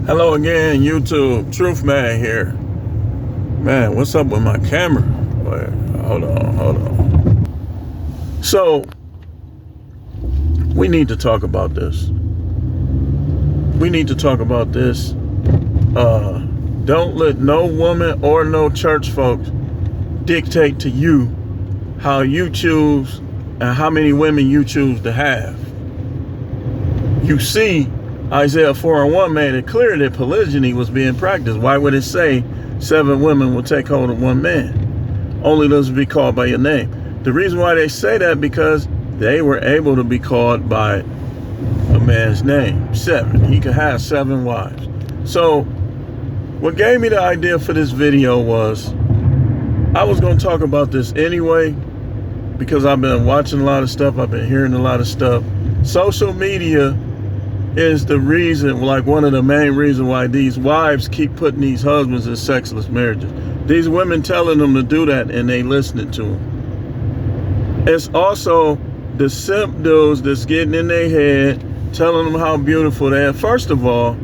Hello again, YouTube. Truth Man here. Man, what's up with my camera? Wait, hold on. So, we need to talk about this. Don't let no woman or no church folks dictate to you how you choose and how many women you choose to have. You see, Isaiah 4:1 made it clear that polygyny was being practiced. Why would it say 7 women will take hold of 1 man? Only those will be called by your name. The reason why they say that because they were able to be called by a man's name. 7. He could have 7 wives. So what gave me the idea for this video was I was going to talk about this anyway because I've been watching a lot of stuff. I've been hearing a lot of stuff. Social media is the reason, like one of the main reasons why these wives keep putting these husbands in sexless marriages. These women telling them to do that and they listening to them. It's also the simp dudes that's getting in their head, telling them how beautiful they are. First of all,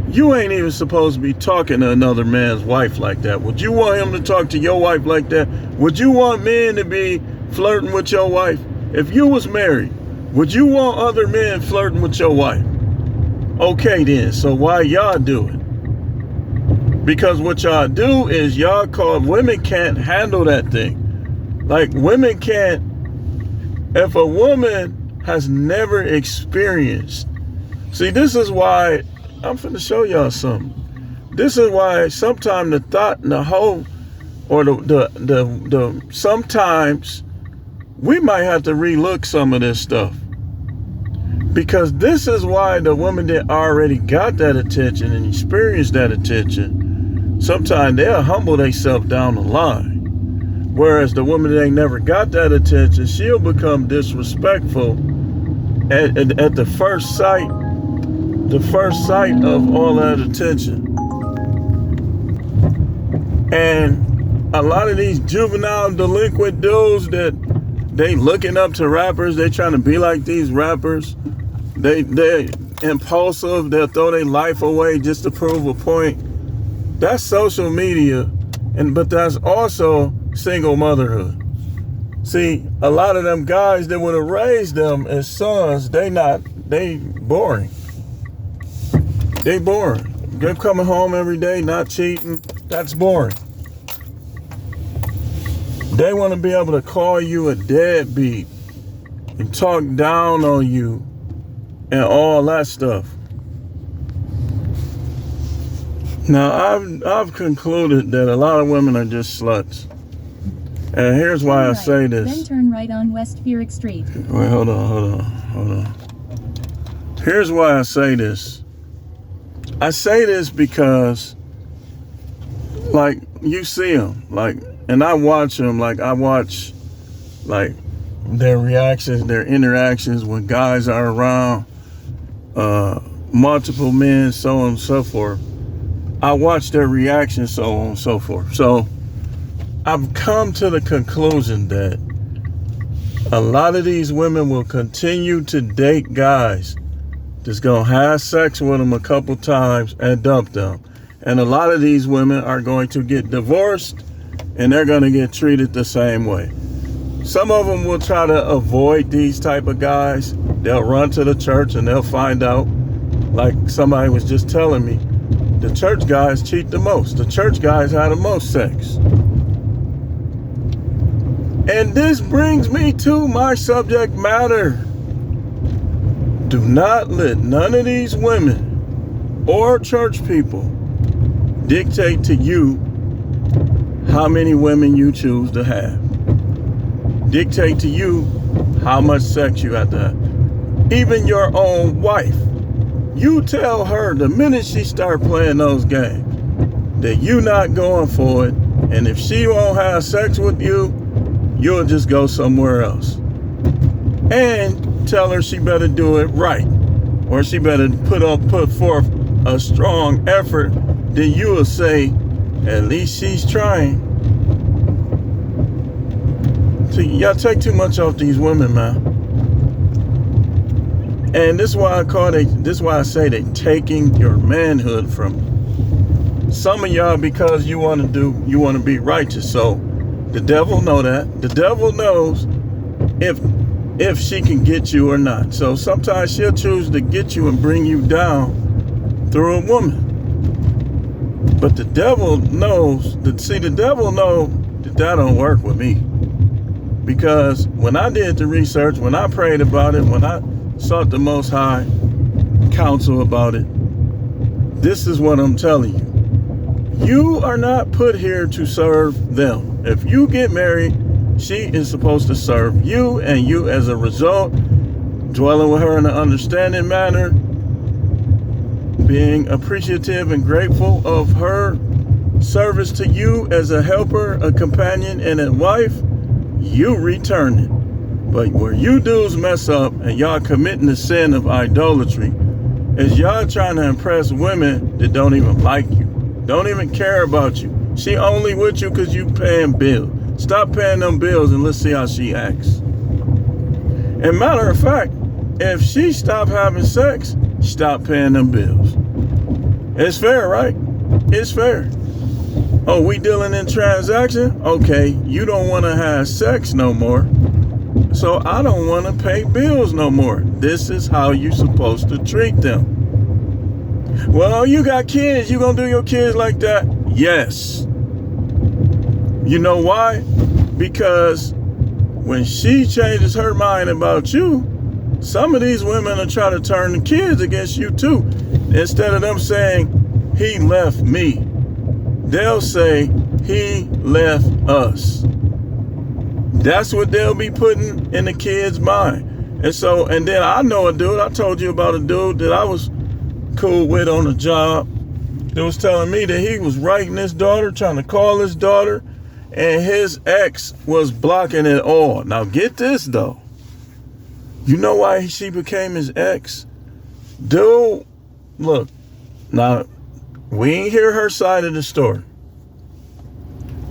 you ain't even supposed to be talking to another man's wife like that. Would you want him to talk to your wife like that? Would you want men to be flirting with your wife? If you was married, would you want other men flirting with your wife? Okay then, so why y'all do it? Because what y'all do is y'all call, women can't handle that thing. Like women can't, if a woman has never experienced, see this is why, I'm finna show y'all something. This is why sometimes the thought and the whole, or sometimes we might have to relook some of this stuff. Because this is why the women that already got that attention and experienced that attention, sometimes they'll humble themselves down the line. Whereas the woman that ain't never got that attention, she'll become disrespectful at the first sight of all that attention. And a lot of these juvenile delinquent dudes that they looking up to rappers, they trying to be like these rappers. They're impulsive. They'll throw their life away just to prove a point. That's social media, but that's also single motherhood. See, a lot of them guys that would have raised them as sons, they boring. They boring. They're coming home every day, not cheating. That's boring. They want to be able to call you a deadbeat and talk down on you and all that stuff. Now, I've concluded that a lot of women are just sluts. And here's why I say this. Then turn right on West Furick Street. Wait, hold on. Here's why I say this. I say this because, like, you see them, like, and I watch them, like, I watch, like, their reactions, their interactions when guys are around, multiple men, so on and so forth. I watch their reactions, so on and so forth. So I've come to the conclusion that a lot of these women will continue to date guys that's gonna have sex with them a couple times and dump them. And a lot of these women are going to get divorced and they're gonna get treated the same way. Some of them will try to avoid these type of guys. They'll run to the church and they'll find out, like somebody was just telling me, the church guys cheat the most. The church guys have the most sex. And this brings me to my subject matter. Do not let none of these women or church people dictate to you how many women you choose to have. Dictate to you how much sex you have to have. Even your own wife. You tell her the minute she start playing those games that you not going for it, and if she won't have sex with you, you'll just go somewhere else. And tell her she better do it right, or she better put forth a strong effort. Then you will say, at least she's trying. See, y'all take too much off these women, man. And this is why I say they taking your manhood from you. Some of y'all, because you want to be righteous. So the devil know that. The devil knows if she can get you or not. So sometimes she'll choose to get you and bring you down through a woman. But the devil knows that that don't work with me. Because when I did the research, when I prayed about it, when I sought the Most High counsel about it, this is what I'm telling you. You are not put here to serve them. If you get married, she is supposed to serve you, and you as a result, dwelling with her in an understanding manner, being appreciative and grateful of her service to you as a helper, a companion, and a wife, you return it. But where you dudes mess up and y'all committing the sin of idolatry is y'all trying to impress women that don't even like you, don't even care about you. She only with you because you paying bills. Stop paying them bills and let's see how she acts. And matter of fact, if she stop having sex, stop paying them bills. It's fair, right? It's fair. Oh, we dealing in transaction? Okay, you don't want to have sex no more. So I don't want to pay bills no more. This is how you're supposed to treat them. Well, you got kids. You gonna do your kids like that? Yes. You know why? Because when she changes her mind about you, some of these women are trying to turn the kids against you too. Instead of them saying, he left me, they'll say, he left us. That's what they'll be putting in the kid's mind. And then I know a dude, I told you about a dude that I was cool with on a job that was telling me that he was writing his daughter, trying to call his daughter, and his ex was blocking it all. Now get this though. You know why she became his ex? Dude, look, now we ain't hear her side of the story.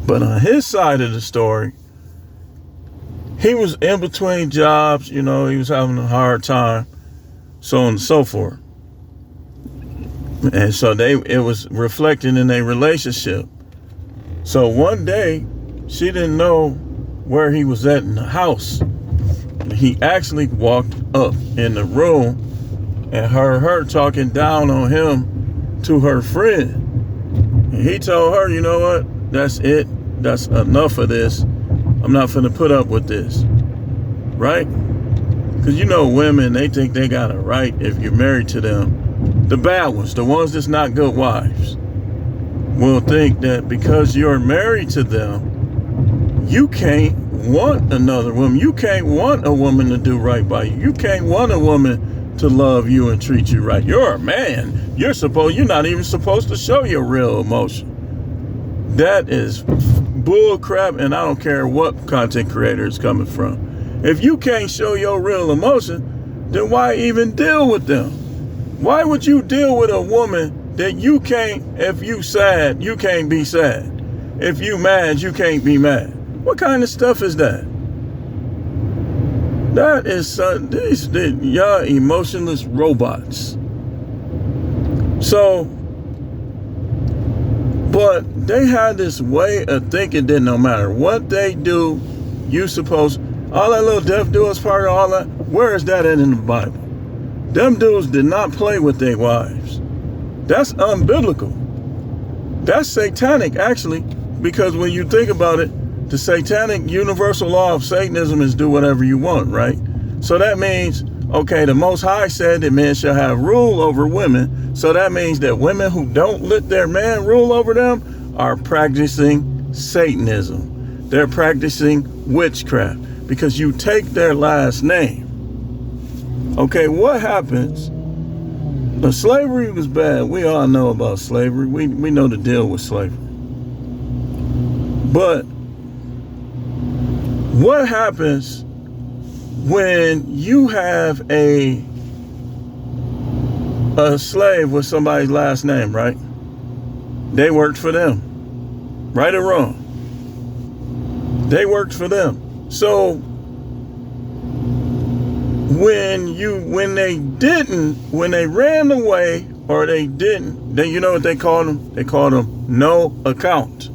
But on his side of the story, he was in between jobs, he was having a hard time, so on and so forth. And so it was reflecting in their relationship. So one day, she didn't know where he was at in the house. He actually walked up in the room and heard her talking down on him to her friend. And he told her, you know what? That's it. That's enough of this. I'm not finna put up with this. Right? Because women, they think they got a right if you're married to them. The bad ones, the ones that's not good wives, will think that because you're married to them, you can't want another woman. You can't want a woman to do right by you. You can't want a woman to love you and treat you right. You're a man. You're not even supposed to show your real emotion. That is bull crap, and I don't care what content creator it's coming from. If you can't show your real emotion, then why even deal with them? Why would you deal with a woman that you can't, if you sad, you can't be sad? If you mad, you can't be mad? What kind of stuff is that? That is y'all emotionless robots. So, but they had this way of thinking that no matter what they do, all that little death do is part of all that. Where is that in the Bible? Them dudes did not play with their wives. That's unbiblical. That's satanic, actually, because when you think about it, the satanic universal law of Satanism is do whatever you want, right? So that means, okay, the Most High said that men shall have rule over women. So that means that women who don't let their man rule over them are practicing Satanism. They're practicing witchcraft because you take their last name. Okay, what happens? The slavery was bad. We all know about slavery. We know the deal with slavery. But what happens when you have a slave with somebody's last name, right? They worked for them. Right or wrong? They worked for them. So when they ran away or they didn't, then you know what they called them? They called them no account,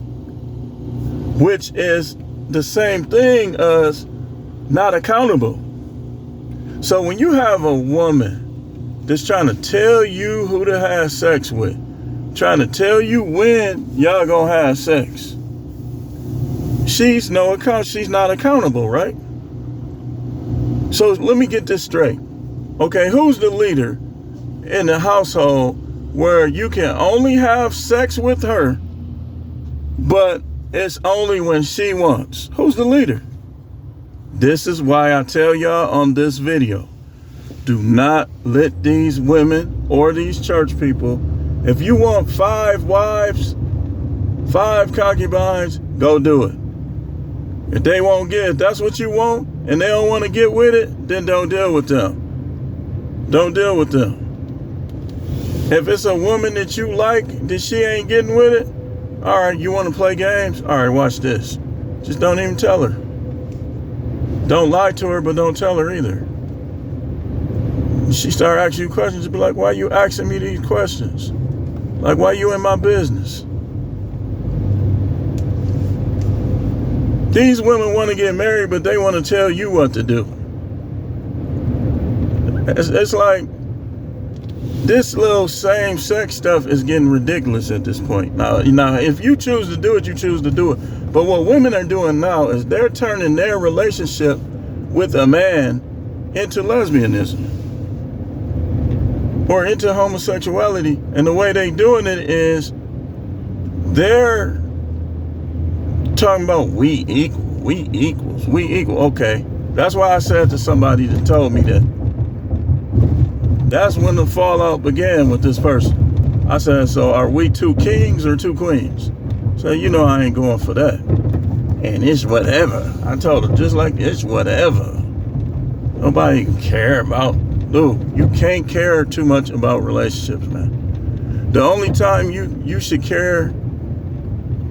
which is the same thing as not accountable. So when you have a woman that's trying to tell you who to have sex with, trying to tell you when y'all gonna have sex, she's no account. She's not accountable, right? So let me get this straight. Okay, who's the leader in the household where you can only have sex with her, but it's only when she wants? Who's the leader? This is why I tell y'all on this video, do not let these women or these church people, if you want 5 wives, 5 concubines, go do it. If they won't get it, that's what you want, and they don't want to get with it, then don't deal with them. Don't deal with them. If it's a woman that you like, that she ain't getting with it, all right, you want to play games? All right, watch this. Just don't even tell her. Don't lie to her, but don't tell her either. She start asking you questions, be like, why you asking me these questions? Like, why you in my business? These women want to get married, but they want to tell you what to do. It's like this little same-sex stuff is getting ridiculous at this point. Now, if you choose to do it, you choose to do it. But what women are doing now is they're turning their relationship with a man into lesbianism or into homosexuality. And the way they doing it is they're talking about we equal. Okay, that's why I said to somebody that told me that. That's when the fallout began with this person. I said, so are we 2 kings or 2 queens? So you know I ain't going for that. And it's whatever. I told her, just like it's whatever. Nobody can care about. Dude, you can't care too much about relationships, man. The only time you should care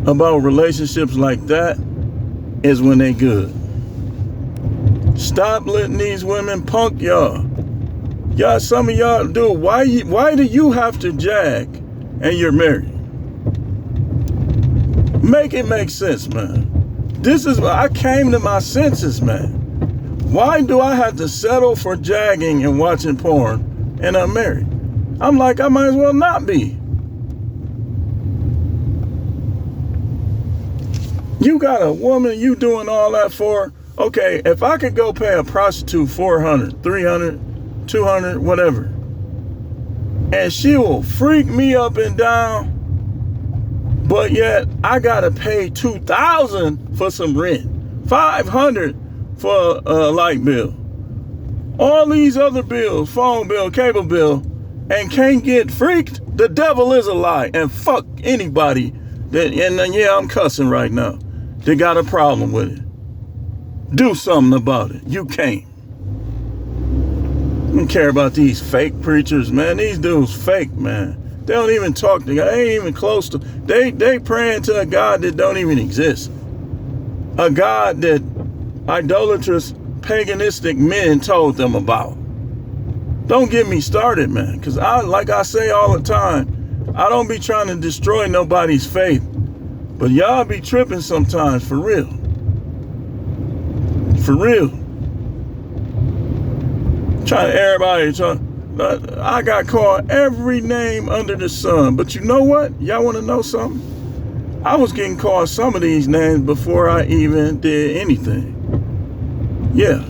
about relationships like that is when they good. Stop letting these women punk y'all. Y'all, some of y'all, dude, why do you have to jag and you're married? Make it make sense, man. This is I came to my senses, man. Why do I have to settle for jagging and watching porn and I'm married? I'm like, I might as well not be. You got a woman you doing all that for. Okay, if I could go pay a prostitute $400, $300, $200, whatever, and she will freak me up and down, but yet I gotta pay $2,000 for some rent, $500 for a light bill, all these other bills, phone bill, cable bill, and can't get freaked. The devil is a lie, and fuck anybody that, and yeah, I'm cussing right now, they got a problem with it. Do something about it. You can't. I don't care about these fake preachers, man. These dudes fake, man. They don't even talk to God. They ain't even close to. They praying to a God that don't even exist. A God that idolatrous, paganistic men told them about. Don't get me started, man. Because like I say all the time, I don't be trying to destroy nobody's faith. But y'all be tripping sometimes, for real. For real. I got called every name under the sun. But you know what? Y'all want to know something? I was getting called some of these names before I even did anything. Yeah.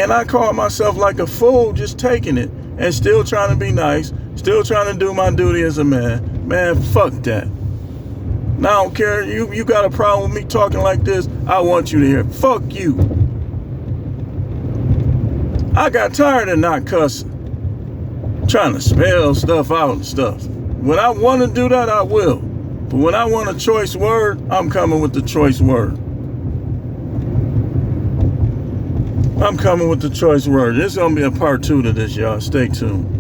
And I called myself like a fool just taking it and still trying to be nice, still trying to do my duty as a man. Man, fuck that. Now I don't care. You got a problem with me talking like this, I want you to hear. Fuck you. I got tired of not cussing, trying to spell stuff out and stuff. When I want to do that, I will. But when I want a choice word, I'm coming with the choice word. I'm coming with the choice word. There's going to be a part 2 to this, y'all. Stay tuned.